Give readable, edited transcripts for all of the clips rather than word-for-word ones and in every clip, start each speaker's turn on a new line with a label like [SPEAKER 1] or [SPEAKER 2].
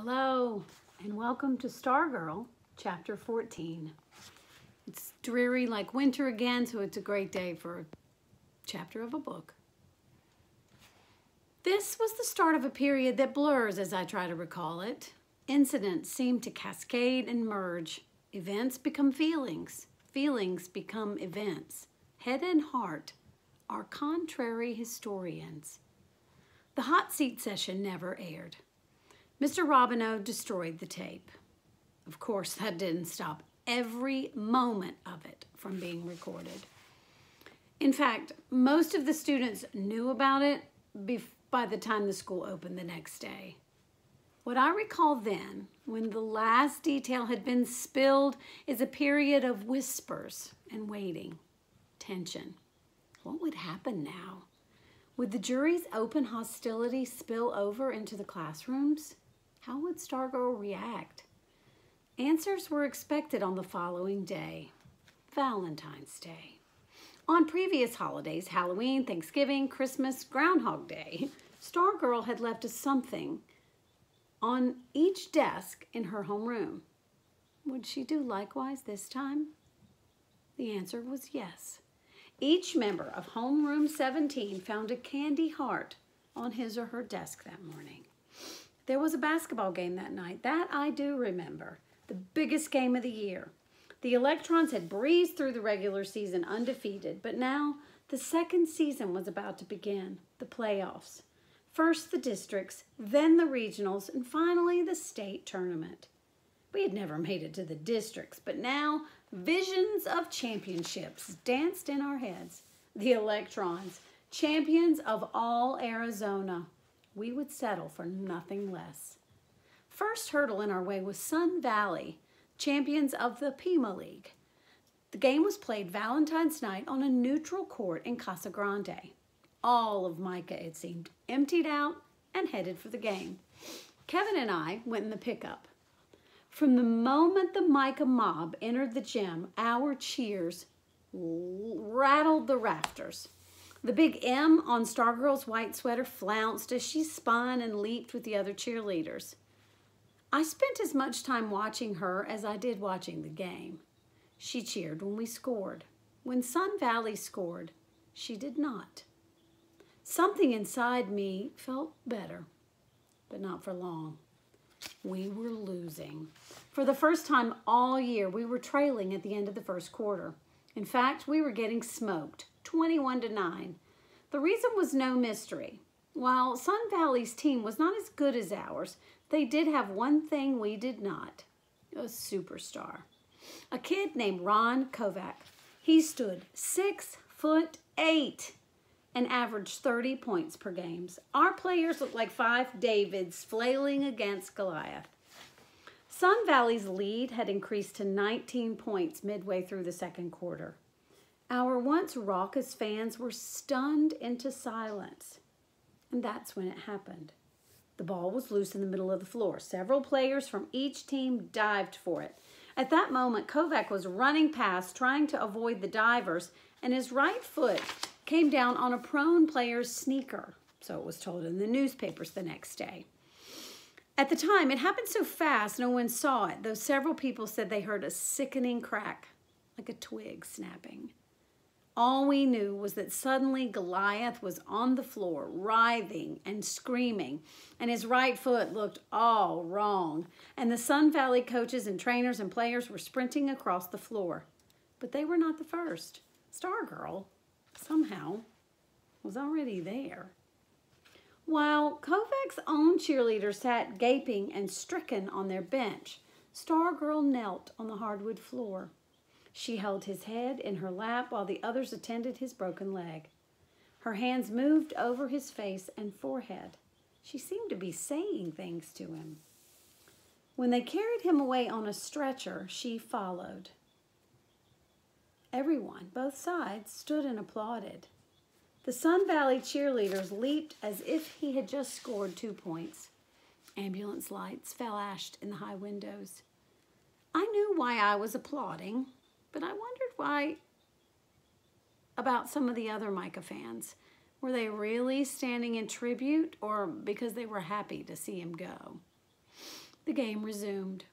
[SPEAKER 1] Hello, and welcome to Stargirl, Chapter 14. It's dreary like winter again, so it's a great day for a chapter of a book. This was the start of a period that blurs as I try to recall it. Incidents seem to cascade and merge. Events become feelings. Feelings become events. Head and heart are contrary historians. The hot seat session never aired. Mr. Robinow destroyed the tape. Of course, that didn't stop every moment of it from being recorded. In fact, most of the students knew about it by the time the school opened the next day. What I recall then, when the last detail had been spilled, is a period of whispers and waiting, tension. What would happen now? Would the jury's open hostility spill over into the classrooms? How would Stargirl react? Answers were expected on the following day, Valentine's Day. On previous holidays, Halloween, Thanksgiving, Christmas, Groundhog Day, Stargirl had left a something on each desk in her homeroom. Would she do likewise this time? The answer was yes. Each member of Homeroom 17 found a candy heart on his or her desk that morning. There was a basketball game that night. That I do remember. The biggest game of the year. The Electrons had breezed through the regular season undefeated, but now the second season was about to begin, the playoffs. First the districts, then the regionals, and finally the state tournament. We had never made it to the districts, but now visions of championships danced in our heads. The Electrons, champions of all Arizona. We would settle for nothing less. First hurdle in our way was Sun Valley, champions of the Pima League. The game was played Valentine's night on a neutral court in Casa Grande. All of Micah, it seemed, emptied out and headed for the game. Kevin and I went in the pickup. From the moment the Micah mob entered the gym, our cheers rattled the rafters. The big M on Stargirl's white sweater flounced as she spun and leaped with the other cheerleaders. I spent as much time watching her as I did watching the game. She cheered when we scored. When Sun Valley scored, she did not. Something inside me felt better, but not for long. We were losing. For the first time all year, we were trailing at the end of the first quarter. In fact, we were getting smoked, 21-9. The reason was no mystery. While Sun Valley's team was not as good as ours, they did have one thing we did not, a superstar. A kid named Ron Kovac. He stood 6'8" and averaged 30 points per game. Our players looked like 5 Davids flailing against Goliath. Sun Valley's lead had increased to 19 points midway through the second quarter. Our once raucous fans were stunned into silence. And that's when it happened. The ball was loose in the middle of the floor. Several players from each team dived for it. At that moment, Kovac was running past, trying to avoid the divers, and his right foot came down on a prone player's sneaker. So it was told in the newspapers the next day. At the time, it happened so fast no one saw it, though several people said they heard a sickening crack, like a twig snapping. All we knew was that suddenly Goliath was on the floor, writhing and screaming, and his right foot looked all wrong, and the Sun Valley coaches and trainers and players were sprinting across the floor. But they were not the first. Stargirl, somehow, was already there. While Kovac's own cheerleaders sat gaping and stricken on their bench, Stargirl knelt on the hardwood floor. She held his head in her lap while the others attended his broken leg. Her hands moved over his face and forehead. She seemed to be saying things to him. When they carried him away on a stretcher, she followed. Everyone, both sides, stood and applauded. The Sun Valley cheerleaders leaped as if he had just scored 2 points. Ambulance lights flashed in the high windows. I knew why I was applauding, but I wondered why about some of the other Micah fans. Were they really standing in tribute or because they were happy to see him go? The game resumed.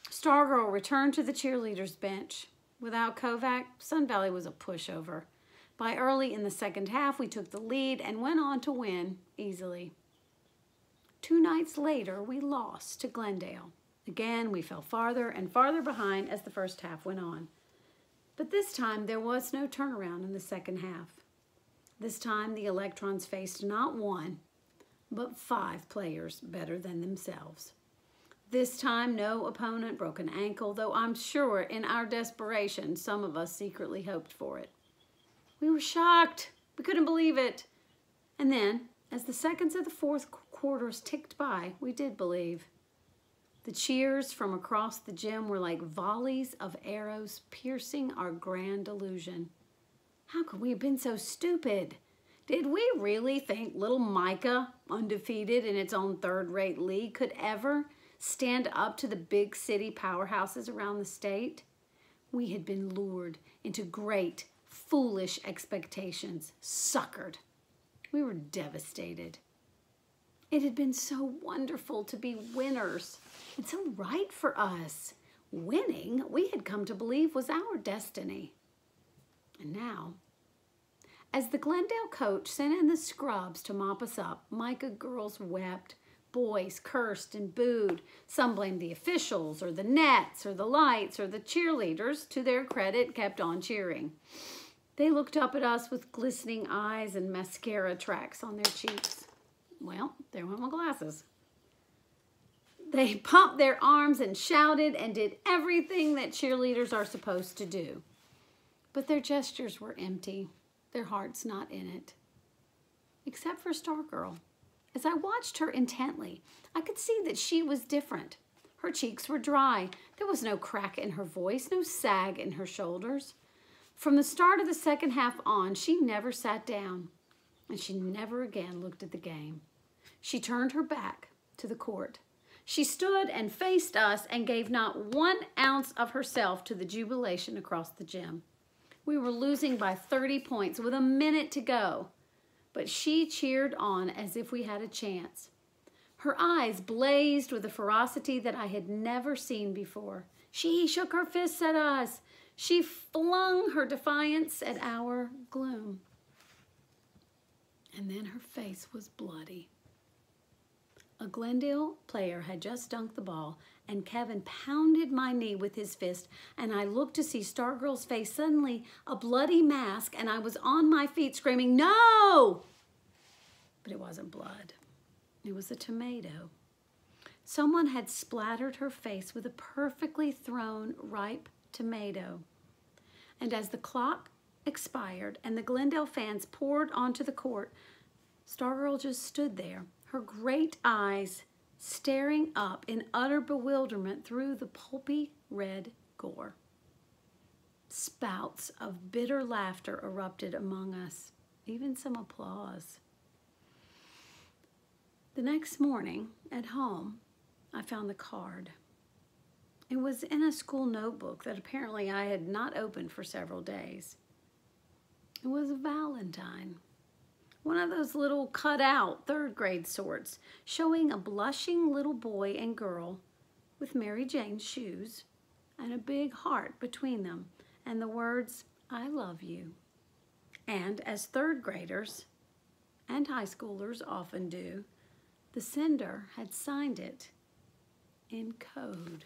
[SPEAKER 1] Stargirl returned to the cheerleaders' bench. Without Kovac, Sun Valley was a pushover. By early in the second half, we took the lead and went on to win easily. 2 nights later, we lost to Glendale. Again, we fell farther and farther behind as the first half went on. But this time, there was no turnaround in the second half. This time, the Electrons faced not 1, but 5 players better than themselves. This time, no opponent broke an ankle, though I'm sure in our desperation, some of us secretly hoped for it. We were shocked. We couldn't believe it. And then, as the seconds of the fourth quarters ticked by, we did believe. The cheers from across the gym were like volleys of arrows piercing our grand illusion. How could we have been so stupid? Did we really think little Micah, undefeated in its own third-rate league, could ever stand up to the big city powerhouses around the state? We had been lured into great, foolish expectations, suckered. We were devastated. It had been so wonderful to be winners and so right for us. Winning, we had come to believe, was our destiny. And now, as the Glendale coach sent in the scrubs to mop us up, Micah girls wept, boys cursed and booed. Some blamed the officials or the nets or the lights, or the cheerleaders, to their credit, kept on cheering. They looked up at us with glistening eyes and mascara tracks on their cheeks. Well, there went my glasses. They pumped their arms and shouted and did everything that cheerleaders are supposed to do. But their gestures were empty, their hearts not in it. Except for Stargirl. As I watched her intently, I could see that she was different. Her cheeks were dry. There was no crack in her voice, no sag in her shoulders. From the start of the second half on, she never sat down, and she never again looked at the game. She turned her back to the court. She stood and faced us and gave not 1 ounce of herself to the jubilation across the gym. We were losing by 30 points with a minute to go, but she cheered on as if we had a chance. Her eyes blazed with a ferocity that I had never seen before. She shook her fists at us. She flung her defiance at our gloom. And then her face was bloody. A Glendale player had just dunked the ball, and Kevin pounded my knee with his fist, and I looked to see Stargirl's face, suddenly a bloody mask, and I was on my feet screaming, "No!" But it wasn't blood. It was a tomato. Someone had splattered her face with a perfectly thrown, ripe tomato. And as the clock expired and the Glendale fans poured onto the court, Stargirl just stood there, her great eyes staring up in utter bewilderment through the pulpy red gore. Spouts of bitter laughter erupted among us, even some applause. The next morning, at home, I found the card. It was in a school notebook that apparently I had not opened for several days. It was a Valentine. One of those little cut-out third-grade sorts, showing a blushing little boy and girl with Mary Jane's shoes and a big heart between them, and the words, "I love you." And as third graders and high schoolers often do, the sender had signed it in code.